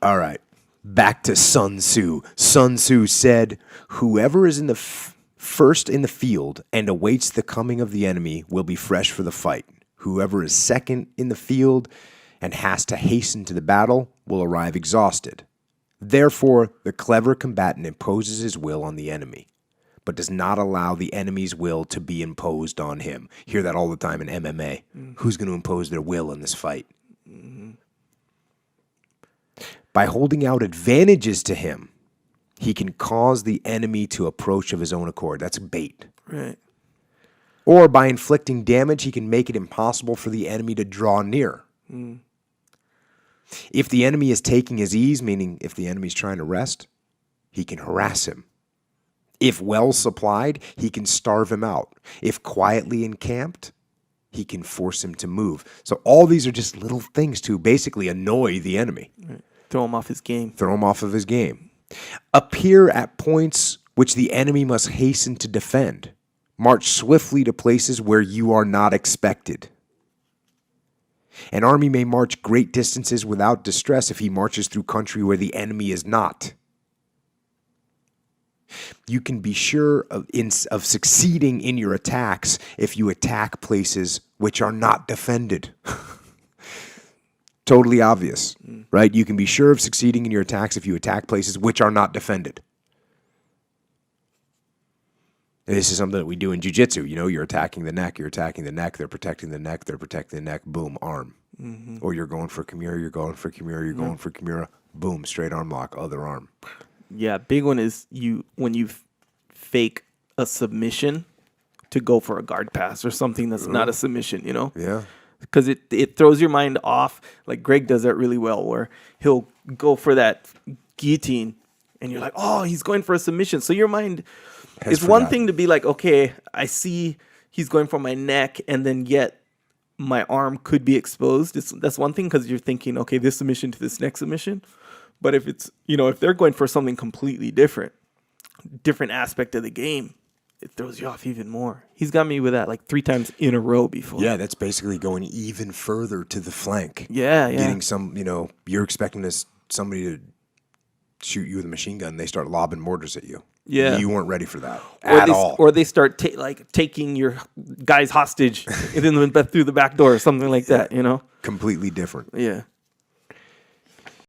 All right. Back to Sun Tzu. Sun Tzu said, whoever is in the first in the field and awaits the coming of the enemy will be fresh for the fight. Whoever is second in the field and has to hasten to the battle will arrive exhausted. Therefore, the clever combatant imposes his will on the enemy, but does not allow the enemy's will to be imposed on him. Hear that all the time in MMA. Who's going to impose their will in this fight? By holding out advantages to him, he can cause the enemy to approach of his own accord. That's bait. Right. Or by inflicting damage, he can make it impossible for the enemy to draw near. If the enemy is taking his ease, meaning if the enemy is trying to rest, he can harass him. If well supplied, he can starve him out. If quietly encamped, he can force him to move. So all these are just little things to basically annoy the enemy. Right. Throw him off his game. Throw him off of his game. Appear at points which the enemy must hasten to defend. March swiftly to places where you are not expected. An army may march great distances without distress if he marches through country where the enemy is not. You can be sure of succeeding in your attacks if you attack places which are not defended. Totally obvious, right? You can be sure of succeeding in your attacks if you attack places which are not defended. And this is something that we do in jiu-jitsu. You know, you're attacking the neck, they're protecting the neck, boom, arm. Or you're going for Kimura, going for Kimura, boom, straight arm lock, other arm. Yeah, big one is when you fake a submission to go for a guard pass or something that's not a submission, you know? Yeah. Because it throws your mind off. Like Greg does that really well, where he'll go for that guillotine and you're like, oh, he's going for a submission. So your mind is one thing to be like, okay, I see he's going for my neck, and then yet my arm could be exposed. That's one thing, because you're thinking, okay, this submission to this next submission. But if it's, if they're going for something completely different aspect of the game, it throws you off even more. He's got me with that like 3 times in a row before. Yeah, that's basically going even further to the flank. Yeah. Getting some, you're expecting somebody to shoot you with a machine gun. They start lobbing mortars at you. Yeah. You weren't ready for that at all. Or they start taking your guys hostage and then through the back door or something like that, Completely different. Yeah.